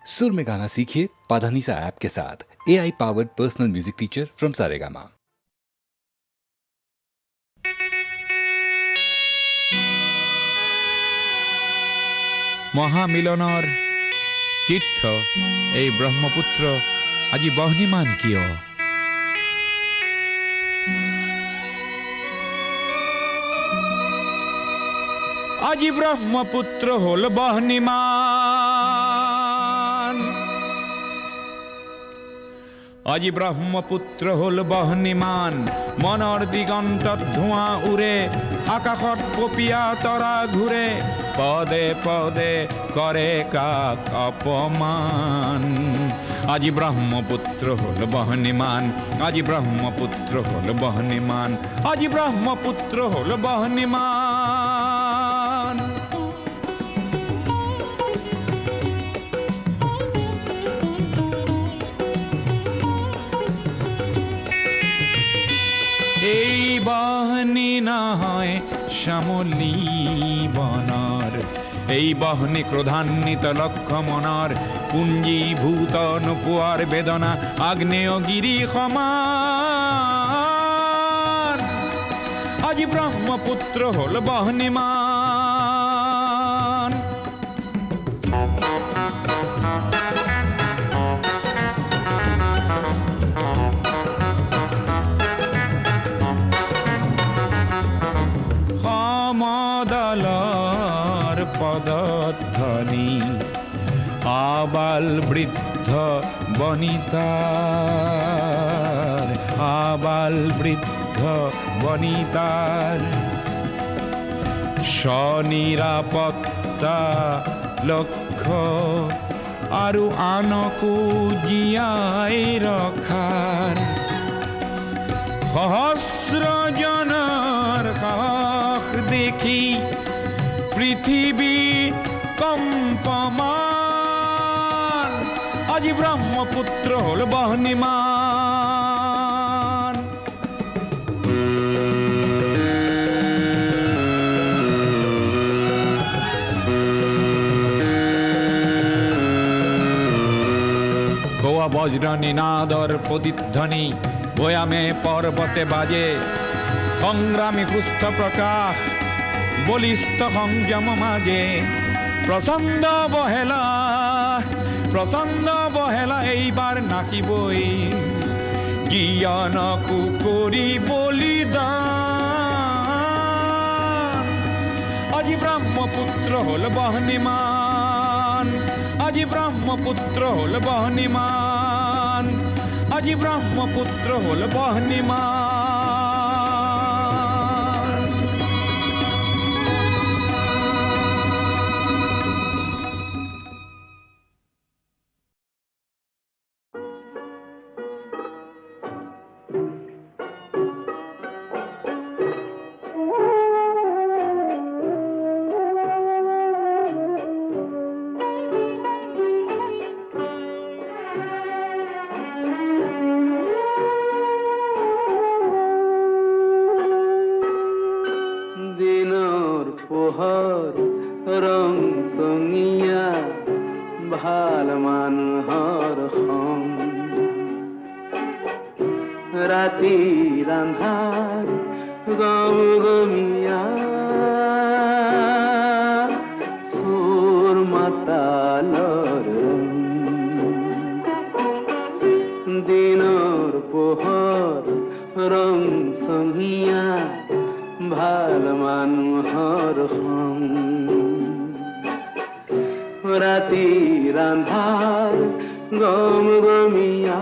सुर में गाना सीखिए पाधानीसा ऐप के साथ। AI powered personal music teacher from Saregama. মহামিলনৰ তীৰ্থ এই ব্ৰহ্মপুত্ৰ আজি বহ্নিমান কিয়? আজি ব্ৰহ্মপুত্ৰ হল বহ্নিমান, আজি ব্ৰহ্মপুত্ৰ হল বহ্নিমান। মনৰ দিগন্তত ধোঁৱা উৰে, আকাশত পপীয়া তৰা ঘূৰে, পদে পদে কৰে কাক অপমান। আজি ব্ৰহ্মপুত্ৰ হল বহ্নিমান, আজি ব্ৰহ্মপুত্ৰ হল বহ্নিমান, আজি ব্ৰহ্মপুত্ৰ হল বহ্নিমান। এই বহ্নি নহয় শ্যামলী বনৰ, এই বহ্নি ক্ৰোধান্বিত লক্ষ্য মনৰ, পুঞ্জীভূত নোপোৱাৰ বেদনা আগ্নেয়গিৰি সমান। আজি ব্ৰহ্মপুত্ৰ হল বহ্নিমান। সমদলৰ পদধ্বনি আবাল বৃদ্ধ বনিতাৰ, আবাল বৃদ্ধ বনিতাৰ স্বনিৰাপত্তা লক্ষ্য আৰু আনকো জীয়াই ৰখাৰ সহস্ৰজনৰ সাহস দেখি পৃথিৱী কম্পমান। আজি ব্ৰহ্মপুত্ৰ হল বহ্নিমান। গোয়া বজ্ৰ নিনাদৰ প্ৰতিধ্বনি ভৈয়ামে পৰ্বতে বাজে, সংগ্ৰামী সুস্থ প্ৰকাশ বলিষ্ঠ সংযম মাজে। প্ৰচণ্ড বহেলা এইবাৰ নাকিবই, জ্ঞানকো কৰি বলিদান। আজি ব্ৰহ্মপুত্ৰ হল বহ্নিমান, আজি ব্ৰহ্মপুত্ৰ হল বহ্নিমান, আজি ব্ৰহ্মপুত্ৰ হল বহ্নিমান। পোহৰ ৰং চঙীয়া ভাল মানুহৰ সং, ৰাতিৰ আন্ধাৰ গমগমীয়া চোৰ মাতালৰ ৰং। দিনৰ পোহৰ ৰং চঙীয়া ভাল মানুহৰ সং, ৰাতিৰ আন্ধাৰ গমগমীয়া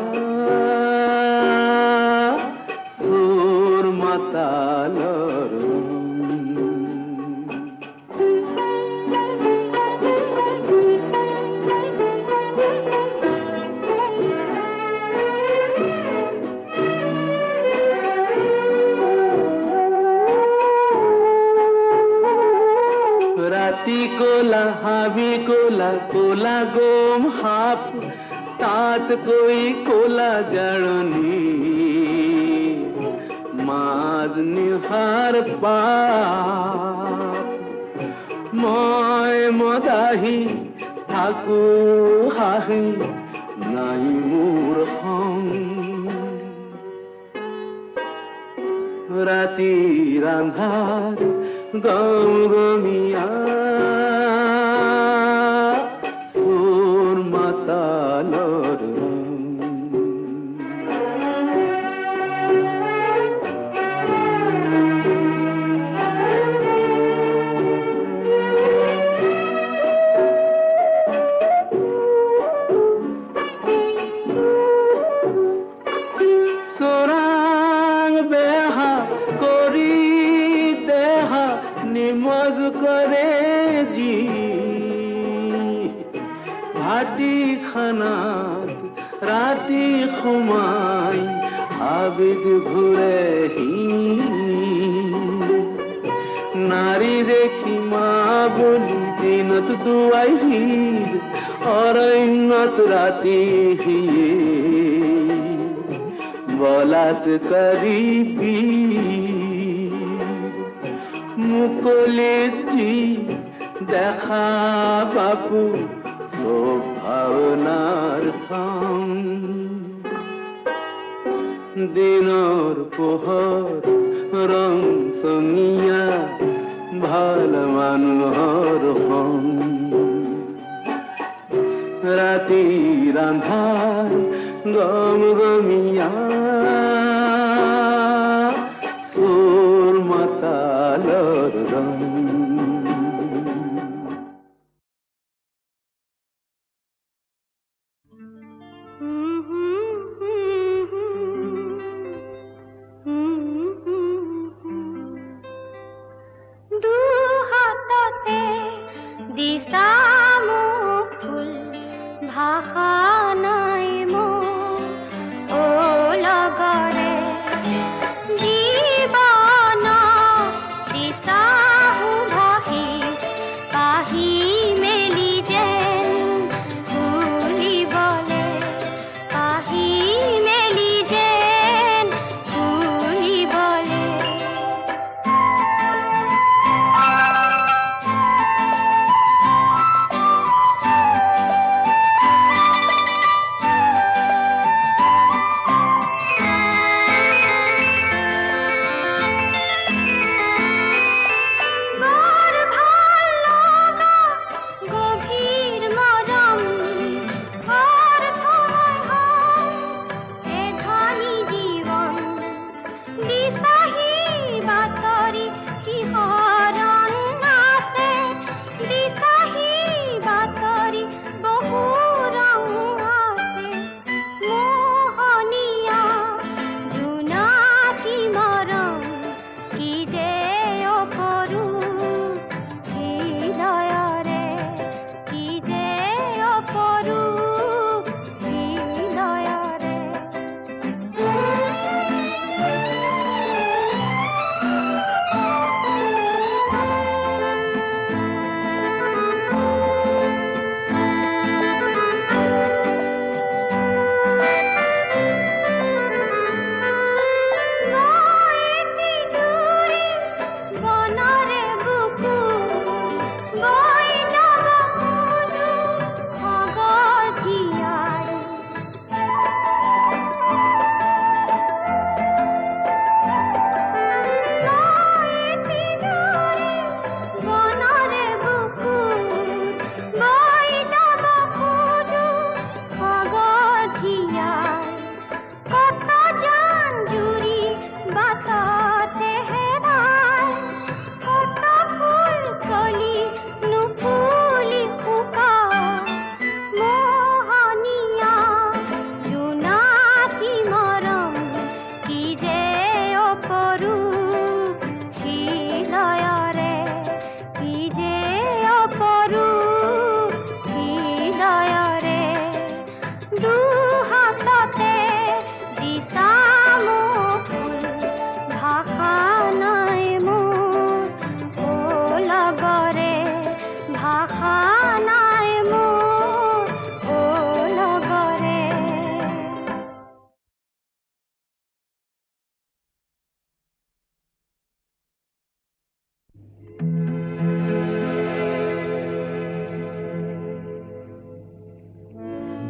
চোৰ মাতালৰ ৰং। ৰাতি কোলা হাবি কোলা কোলা গোম সাপ, তাতকৈ কোলা জাৰণি মাজ নিশাৰ পাপ। মই মদাহি থাকো আহি নাই মোৰ সং ৰাতিৰ আন্ধাৰ গমগমীয়া সুৰ মাতালৰ ৰং নিমজ কৰে জি ভাটি খানাত ৰাতি সোমাই আবেগ ঘূৰেহি নাৰী দেখি মা বুলি দিনত দুৱাইহিৰ অৰণ্যত ৰাতি বলাত কৰিবি মুকলিত দেখা বাপু সব ভাৱনাৰ চাম দিনৰ পোহৰ ৰং চঙীয়া ভাল মানুহৰ সং ৰাতিৰ আন্ধাৰ গমগমীয়া সুৰ মাতালৰ ৰং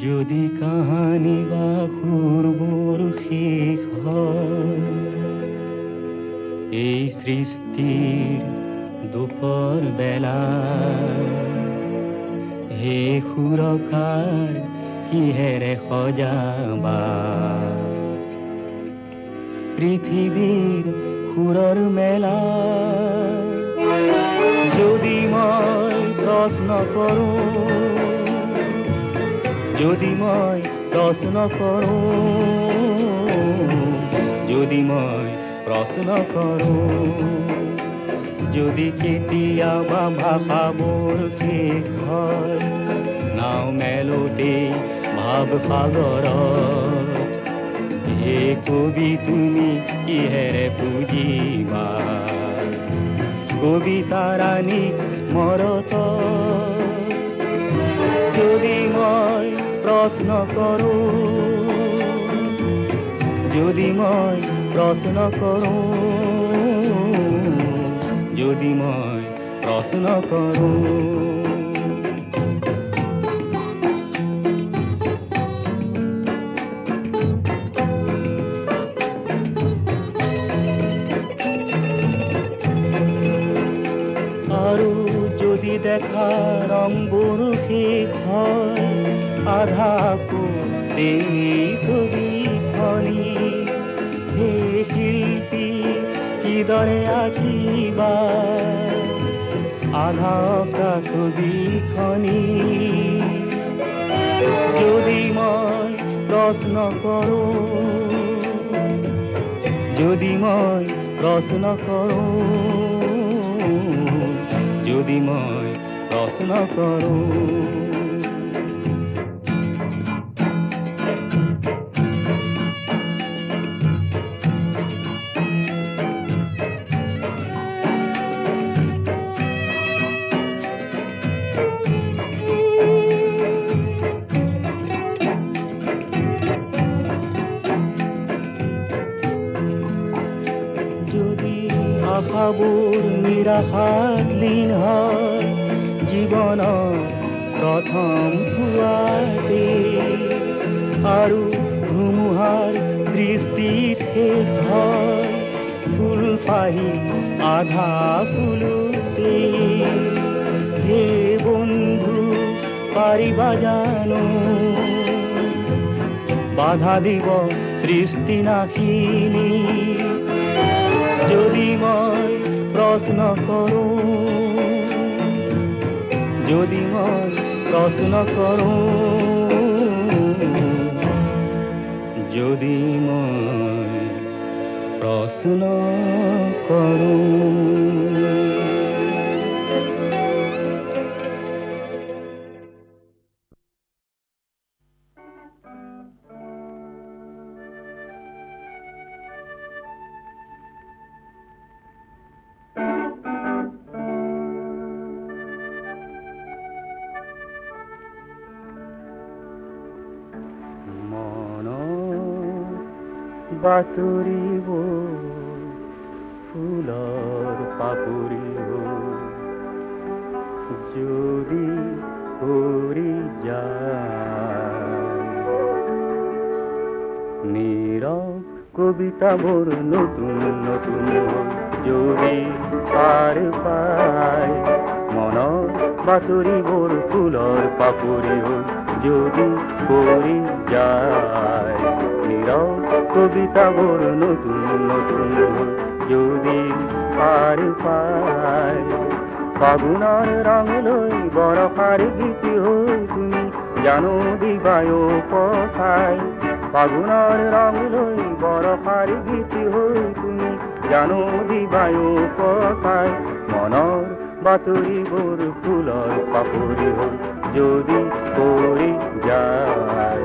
যদি কাহানি বা সুৰবোৰ শেষ হয় এই সৃষ্টিৰ দুপৰ বেলা হে সুৰকাৰ কিহেৰে সজাবা পৃথিৱীৰ সুৰৰ মেলা যদি মই প্ৰশ্ন কৰোঁ যদি মই প্ৰশ্ন কৰোঁ যদি কেতিয়াবা ভাষাবোৰ শেষ হয় নাও মেলোতে ভাৱ সাগৰত হে কবি তুমি কিহেৰে বুজিবা কবিতা ৰাণী মৰত যদি মই প্ৰশ্ন কৰোঁ যদি মই প্ৰশ্ন কৰোঁ আৰু যদি দেখা ৰংবোৰ শেষ হয় আধাকো এই ছবিখনি হে শিল্পী কিদৰে আঁকিবা আধা অঁকা ছবিখনি যদি মই প্ৰশ্ন কৰোঁ যদি মই প্ৰশ্ন কৰোঁ যদি আশাবোৰ নিৰাশাত লীন হয় জীৱনৰ প্ৰথম পুৱাতে আৰু ধুমুহাৰ দৃষ্টিত শেষ হয় ফুলপাহি আধা ফুলোতে হে বন্ধু পাৰিবা জানো বাধা দিব সৃষ্টি নাশিনী যদি মই প্ৰশ্ন কৰোঁ যদি মই প্ৰশ্ন কৰোঁ বাতৰিব ফুলৰ পাপৰিব যদি কৰি যায় নীৰৱ কবিতাবোৰ নতুন নতুন যদি পাৰ পায় মনৰ বাতৰিবোৰ ফুলৰ পাপৰিব যদি কৰি যায় নীৰৱ কবিতাবোৰ নতুন নতুন যদি পাৰ পায় ফাগুনৰ ৰং লৈ বৰষাৰ গীত হৈ তুমি জানো দিবায়ো পচাই ফাগুনৰ ৰং লৈ বৰষাৰ গীত হৈ তুমি জানো দিবায়ো পচাই মনৰ বাতৰিবোৰ ফুলৰ পাপৰি হ'ল যদি কৰি যায়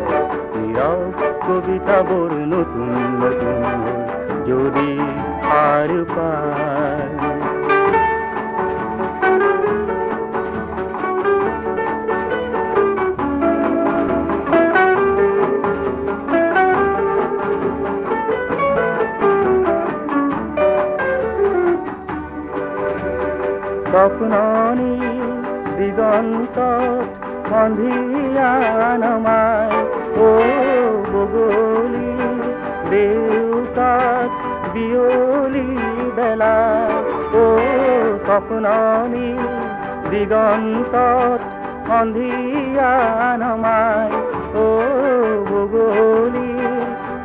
নীৰৱ কবিতাবোৰ নতুন নতুন যদি পাৰ পায় স্বপ্ননি দিগন্তত সন্ধিয়া নমায় স্বপ্ননি দিগন্তত সন্ধিয়া নমাই ও বগলী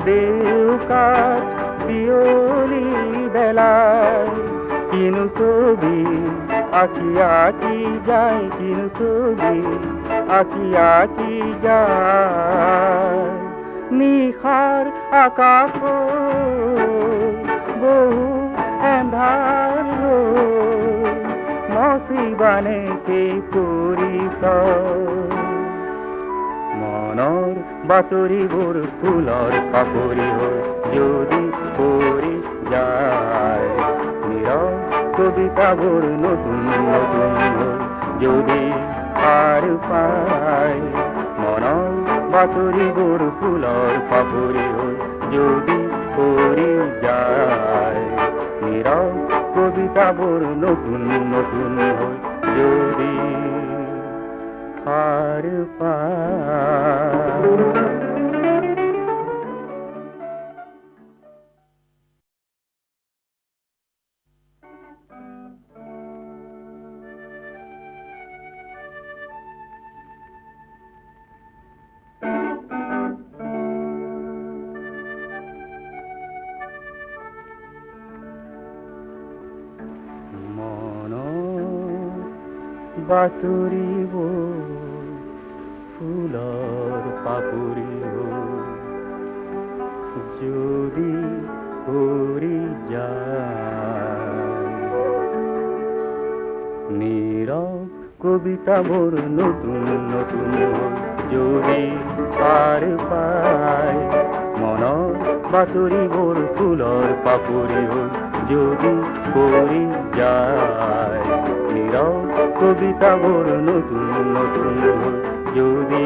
দেউকাত পিয়লি বেলায় কিনু ছবি আঁকি আঁকি যায় কিনু ছবি আঁকি আঁকি যায় নিশার আকাশ বহু এন্ধাৰ মচিবানে সেই পৰিচয় মনৰ বাতৰিবোৰ ফুলৰ পাপৰি হৈ যদি পৰি যায় নীৰৱ কবিতাবোৰ নতুন নতুন হৈ যদি পাৰ পায় মনৰ বাতৰিবোৰ ফুলৰ পাপৰি হৈ যদি পৰি যায় নীৰৱ কবিতাবোৰ নতুন নতুন হৈ যদি পাৰ পায় বাতৰিব ফুলৰ পাপৰিব যদি পৰি যায় নীৰৱ কবিতাবোৰ নতুন নতুন যদি পাৰ পায় মনৰ বাতৰিবোৰ ফুলৰ পাপৰি হৈ যদি পৰি যায় নীৰৱ কবিতাবোৰ নতুন নতুন হৈ যদি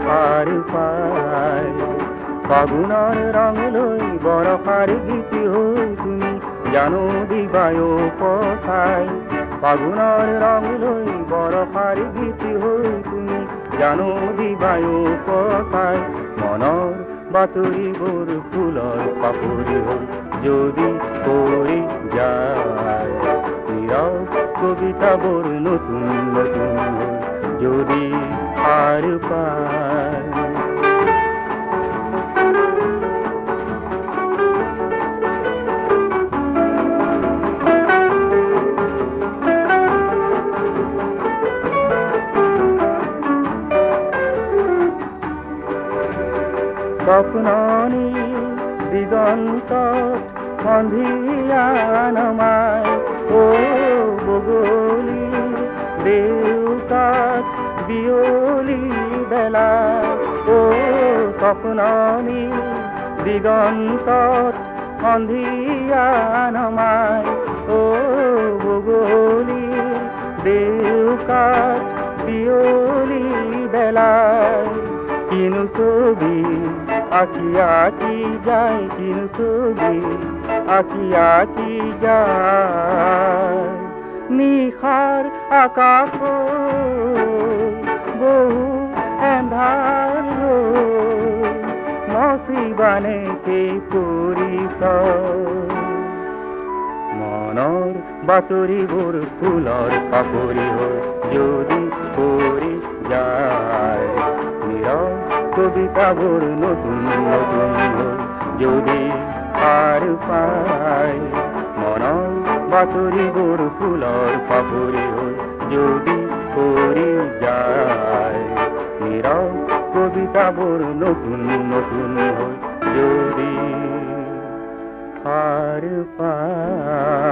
পাৰ পায় ফাগুনৰ ৰং লৈ বৰষাৰ গীত হৈ তুমি জানো দিবায় পচাই ফাগুনৰ ৰং লৈ বৰষাৰ গীত হৈ তুমি জানো দিবায় পচাই মনৰ বাতৰিবোৰ ফুলৰ পাপৰি হৈ যদি পৰি যায় নীৰৱ কবিতাবোৰ নতুন নতুন হৈ যদি পাৰ পায় স্বপ্ননি দিগন্তত সন্ধিয়া নমাই ও বগলী দেউকাত বিয়লি বেলা ও স্বপ্ননি দিগন্তত সন্ধিয়া নমাই ও বগলী দেউকাত বিয়লি বেলায় কিনু ছবি আঁকি আঁকি যায় কিনু ছবি আঁকি আঁকি যায় নিশাৰ আকাশ বহু এন্ধাৰ মচিবানে সেই পৰিচয় মনৰ বাতৰিবোৰ ফুলৰ পাপৰি হৈ যদি পৰি যায় নীৰৱ কবিতাবোৰ নতুন নতুন হৈ যদি পাৰ পায় মনৰ বাতৰিবোৰ ফুলৰ পাপৰি হৈ যদি পৰি যায় নীৰৱ কবিতাবোৰ নতুন নতুন হৈ যদি পাৰ পায়